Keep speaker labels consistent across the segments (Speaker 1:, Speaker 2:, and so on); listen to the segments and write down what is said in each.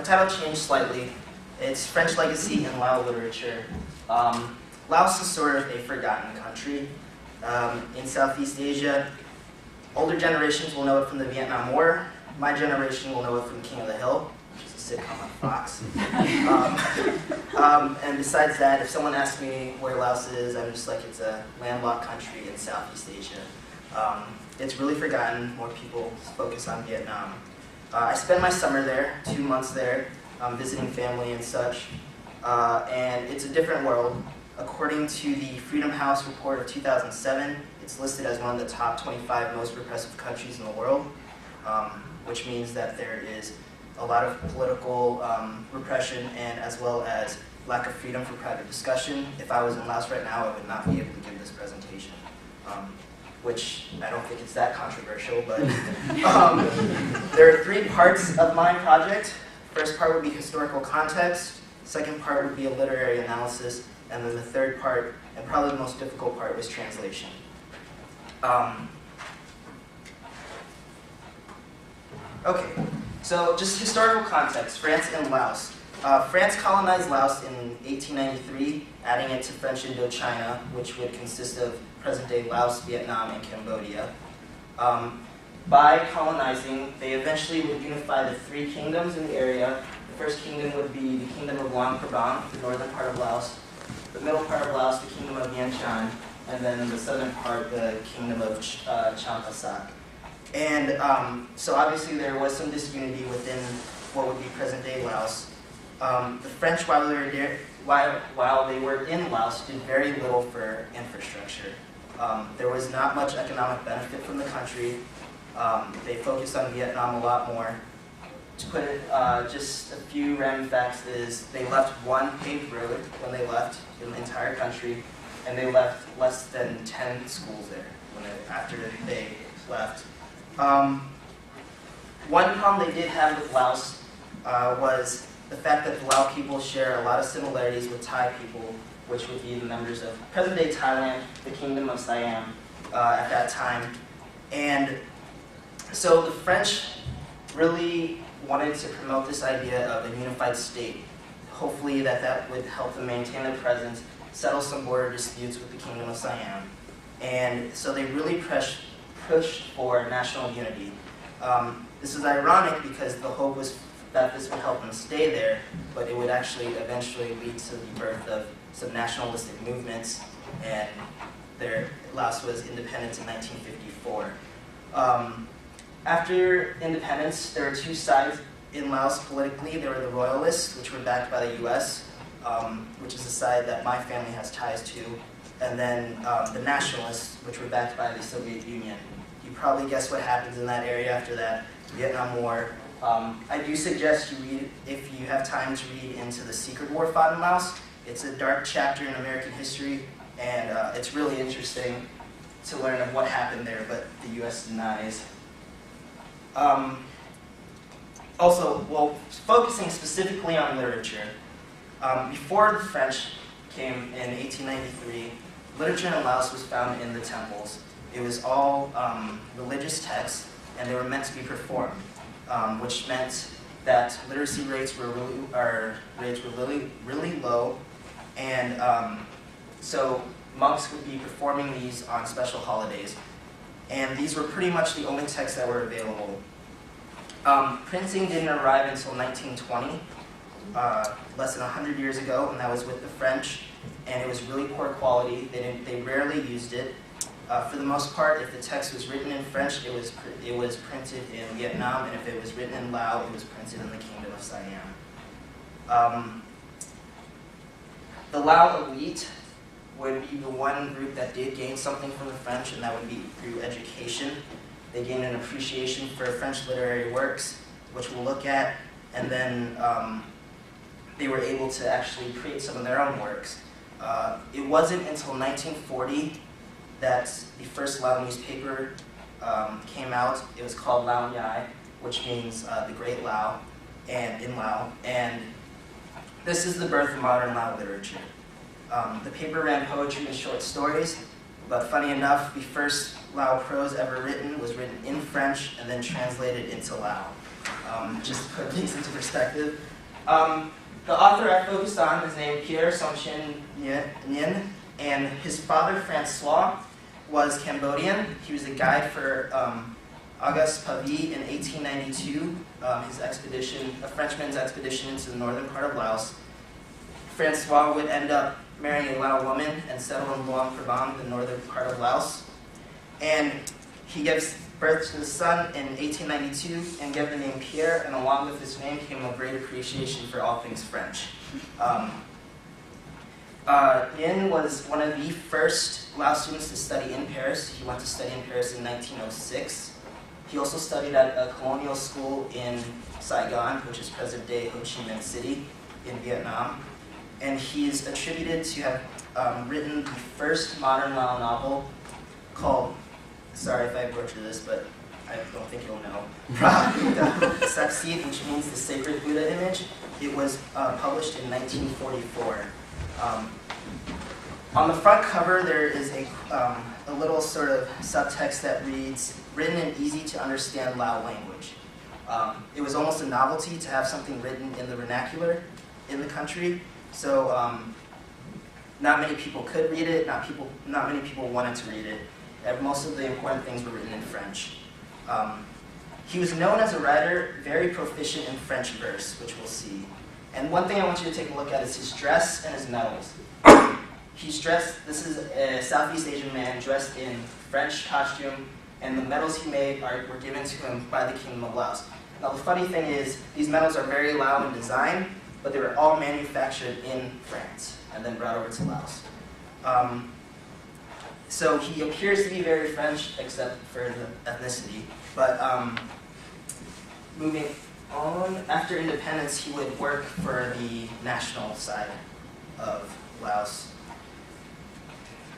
Speaker 1: my title changed slightly. It's French Legacy in Lao Literature. Laos is sort of a forgotten country in Southeast Asia. Older generations will know it from the Vietnam War. My generation will know it from King of the Hill, which is a sitcom on Fox. And besides that, if someone asks me where Laos is, I'm just like, it's a landlocked country in Southeast Asia. It's really forgotten. More people focus on Vietnam. I spent my summer there, 2 months there, visiting family and such. And it's a different world. According to the Freedom House report of 2007, it's listed as one of the top 25 most repressive countries in the world, which means that there is a lot of political repression and as well as lack of freedom for private discussion. If I was in Laos right now, I would not be able to give this presentation, which I don't think it's that controversial, but there are 3 parts of my project. First part would be historical context, second part would be a literary analysis, and then the third part, and probably the most difficult part, was translation. Okay, so just historical context, France and Laos. France colonized Laos in 1893, adding it to French Indochina, which would consist of present-day Laos, Vietnam, and Cambodia. By colonizing, they eventually would unify the 3 kingdoms in the area. The first kingdom would be the Kingdom of Luang Prabang, the northern part of Laos. The middle part of Laos, the Kingdom of Vientiane, and then the southern part, the Kingdom of Champasak. And so obviously there was some disunity within what would be present-day Laos. The French, while they were in Laos, did very little for infrastructure. There was not much economic benefit from the country. They focused on Vietnam a lot more. To put it, just a few random facts is they left 1 paved road when they left in the entire country, and they left less than 10 schools there after they left. One problem they did have with Laos was the fact that the Lao people share a lot of similarities with Thai people, which would be the members of present-day Thailand, the Kingdom of Siam at that time. And so the French really wanted to promote this idea of a unified state. Hopefully that would help them maintain their presence, settle some border disputes with the Kingdom of Siam. And so they really pushed for national unity. This is ironic because the hope was that this would help them stay there, but it would actually eventually lead to the birth of some nationalistic movements, and Laos was independent in 1954. After independence, there were 2 sides in Laos politically. There were the Royalists, which were backed by the US, which is a side that my family has ties to, and then the Nationalists, which were backed by the Soviet Union. You probably guess what happens in that area after that, Vietnam War. I do suggest you read, if you have time, to read into the Secret War fought in Laos. It's a dark chapter in American history, and it's really interesting to learn of what happened there, but the US denies. Also, focusing specifically on literature, before the French came in 1893, literature in Laos was found in the temples. It was all religious texts, and they were meant to be performed, which meant that literacy rates were really low, and so monks would be performing these on special holidays. And these were pretty much the only texts that were available. Printing didn't arrive until 1920, less than 100 years ago, and that was with the French, and it was really poor quality. They rarely used it. For the most part, if the text was written in French, it was printed in Vietnam, and if it was written in Lao, it was printed in the Kingdom of Siam. The Lao elite would be the one group that did gain something from the French, and that would be through education. They gained an appreciation for French literary works, which we'll look at, and then they were able to actually create some of their own works. It wasn't until 1940 that the first Lao newspaper came out. It was called Lao Nhai, which means the Great Lao, and in Lao, and this is the birth of modern Lao literature. The paper ran poetry and short stories, but funny enough, the first Lao prose ever written was written in French and then translated into Lao. just to put things into perspective. The author I focused on is named Pierre Thomson.mov, and his father, Francois, was Cambodian. He was a guide for Auguste Pavie in 1892, his expedition, a Frenchman's expedition into the northern part of Laos. Francois would end up marrying a Lao woman and settle in Luang Prabang, the northern part of Laos. And he gives birth to the son in 1892 and gave the name Pierre, and along with his name came a great appreciation for all things French. Yin was one of the first Lao students to study in Paris. He went to study in Paris in 1906. He also studied at a colonial school in Saigon, which is present-day Ho Chi Minh City in Vietnam. And he's attributed to have written the first modern Lao novel called, sorry if I butcher this, but I don't think you'll know, Saksit, which means the sacred Buddha image. It was published in 1944. On the front cover, there is a little sort of subtext that reads, written in easy-to-understand Lao language. It was almost a novelty to have something written in the vernacular in the country, so not many people could read it, not many people wanted to read it. Most of the important things were written in French. He was known as a writer, very proficient in French verse, which we'll see. And one thing I want you to take a look at is his dress and his medals. He's dressed, this is a Southeast Asian man dressed in French costume, and the medals he made were given to him by the Kingdom of Laos. Now the funny thing is, these medals are very Lao in design, but they were all manufactured in France and then brought over to Laos. So he appears to be very French, except for the ethnicity. But moving on, after independence, he would work for the national side of Laos.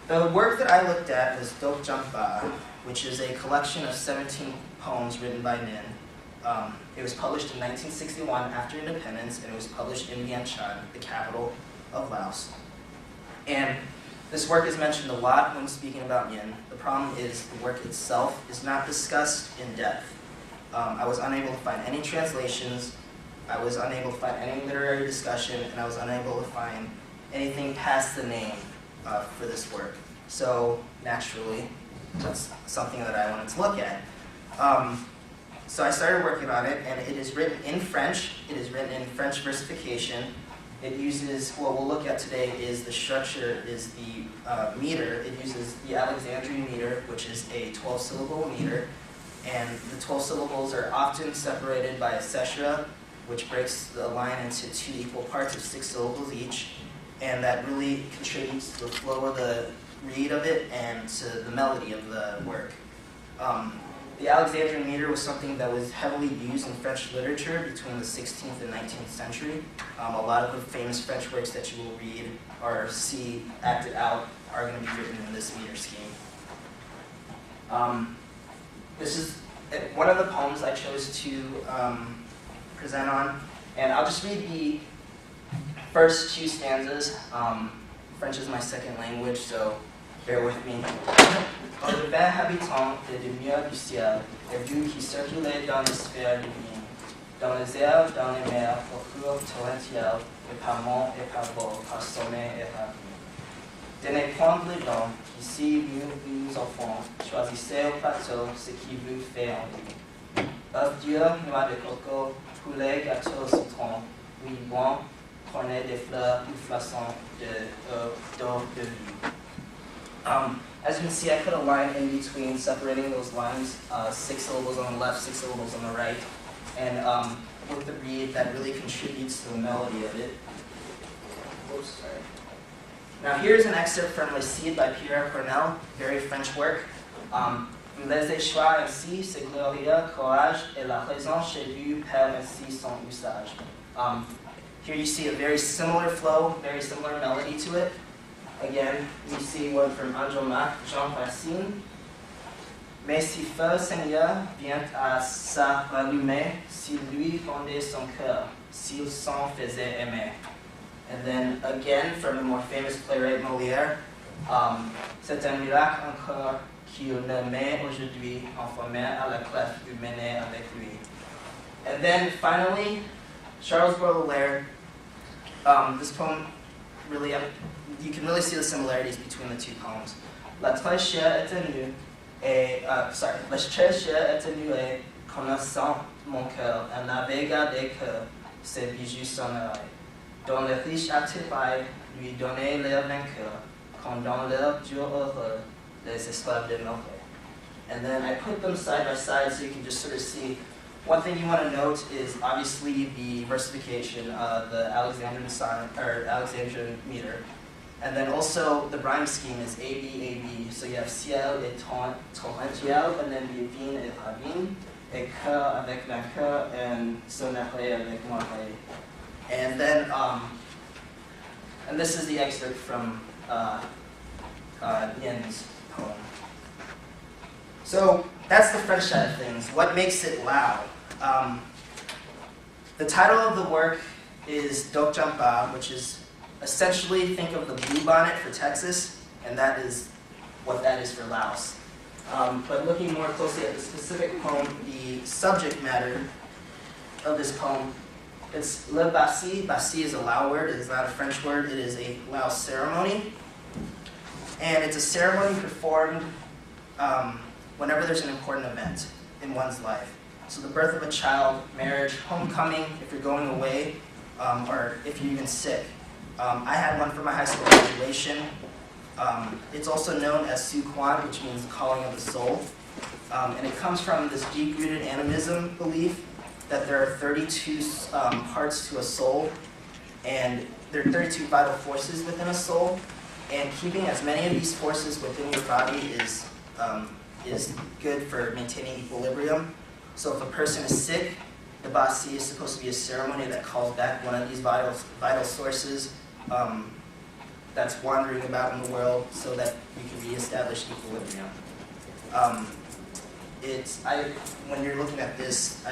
Speaker 1: The work that I looked at was Dok Jampa, which is a collection of 17 poems written by Nin. It was published in 1961 after independence, and it was published in Vientiane, the capital of Laos. And this work is mentioned a lot when speaking about Yin. The problem is the work itself is not discussed in depth. I was unable to find any translations, I was unable to find any literary discussion, and I was unable to find anything past the name for this work. So naturally, that's something that I wanted to look at. So I started working on it, and it is written in French. It is written in French versification. It uses, what we'll look at today is the structure, is the meter. It uses the Alexandrian meter, which is a 12-syllable meter. And the 12 syllables are often separated by a seshra, which breaks the line into 2 equal parts of 6 syllables each. And that really contributes to the flow of the read of it and to the melody of the work. The Alexandrian meter was something that was heavily used in French literature between the 16th and 19th century. A lot of the famous French works that you will read or see acted out are going to be written in this meter scheme. This is one of the poems I chose to present on, and I'll just read the first 2 stanzas. French is my second language, so bear with me. Dans le vin habitant des lumières du ciel, et vu qui circulait dans les sphères lumineuses, dans les airs, dans les mers, au cours torrentiel, et par monts et par vaux, par sommet et par nuit. Tenez point le don, ici vous enfants, choisissez au plateau ce qui vous fait envie. Œufs durs, noix de coco, poulet, gâteau, citron, oui bon, prenez des fleurs ou flaçons d'eau de vie. As you can see, I put a line in between, separating those lines, 6 syllables on the left, 6 syllables on the right, and with the read, that really contributes to the melody of it. Oops, sorry. Now here's an excerpt from Le Cid by Pierre Corneille, very French work. Les échoirs ainsi, c'est glorieux courage, et la raison chez lui perd ainsi son usage. Here you see a very similar flow, very similar melody to it. Again, we see one from Andromaque, Jean Racine. Mais si feu Seigneur vient à sa rallumer, si lui fondait son cœur, s'il s'en faisait aimer. And then again from the more famous playwright Molière, c'est un miracle encore qu'il ne met aujourd'hui en famille à la clef du mener avec lui. And then finally, Charles Baudelaire. This poem really, you can really see the similarities between the two poems. La très chère était nue, la très chère était nue et connaissant mon cœur, elle n'avait gardé que ses bijoux son oreille, dont les riches artifices lui donnaient leur vainqueur, quand dans leur jour heureux, les esclaves demeuraient. And then I put them side by side so you can just sort of see. One thing you want to note is obviously the versification, the Alexandrian sonnet, or Alexandrian meter. And then also the rhyme scheme is A, B, A, B. So you have ciel et torrentiel, and then divine et ravine, et cœur avec vainqueur, and sonnerie avec moiré. And then, and this is the excerpt from Nien's poem. So that's the French side of things. What makes it loud? The title of the work is Dok Jampa, which is essentially, think of the bluebonnet for Texas, and that is what that is for Laos. But looking more closely at the specific poem, the subject matter of this poem, it's le basi. Basi is a Lao word. It is not a French word. It is a Lao ceremony. And it's a ceremony performed whenever there's an important event in one's life. So the birth of a child, marriage, homecoming, if you're going away, or if you're even sick. I had one for my high school graduation. It's also known as Su Quan, which means calling of the soul. And it comes from this deep-rooted animism belief that there are 32 parts to a soul, and there are 32 vital forces within a soul. And keeping as many of these forces within your body is good for maintaining equilibrium. So if a person is sick, the basi is supposed to be a ceremony that calls back one of these vital sources that's wandering about in the world so that we can reestablish equilibrium. When you're looking at this,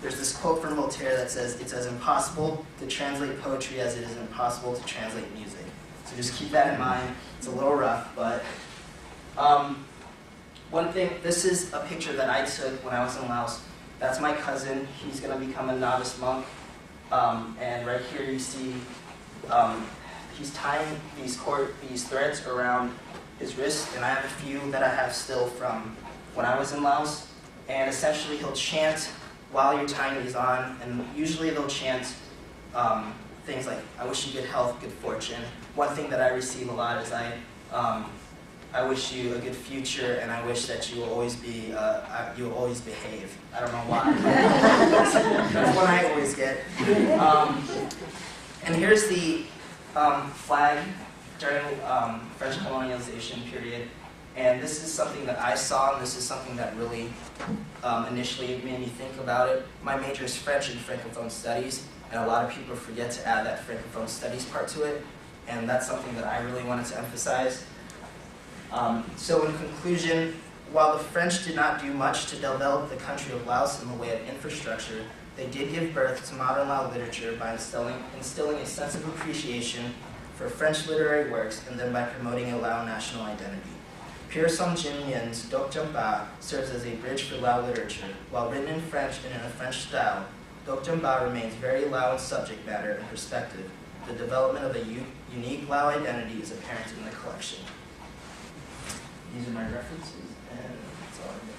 Speaker 1: there's this quote from Voltaire that says, "It's as impossible to translate poetry as it is impossible to translate music." So just keep that in mind. It's a little rough, but one thing, this is a picture that I took when I was in Laos. That's my cousin. He's going to become a novice monk. And right here you see he's tying these threads around his wrist, and I have a few that I have still from when I was in Laos. And essentially he'll chant while you're tying these on, and usually they'll chant things like, "I wish you good health, good fortune." One thing that I receive a lot is I wish you a good future, and I wish that you will always be, you will always behave. I don't know why. That's what I always get. And here's the flag during French colonialization period. And this is something that I saw, and this is something that really initially made me think about it. My major is French and Francophone Studies, and a lot of people forget to add that Francophone Studies part to it, and that's something that I really wanted to emphasize. So in conclusion, while the French did not do much to develop the country of Laos in the way of infrastructure, they did give birth to modern Lao literature by instilling a sense of appreciation for French literary works, and then by promoting a Lao national identity. Pierre Som-Jin-Yin's Dok Jampa serves as a bridge for Lao literature. While written in French and in a French style, Dok Jampa remains very Lao in subject matter and perspective. The development of a unique Lao identity is apparent in the collection. These are my references, and that's all I got.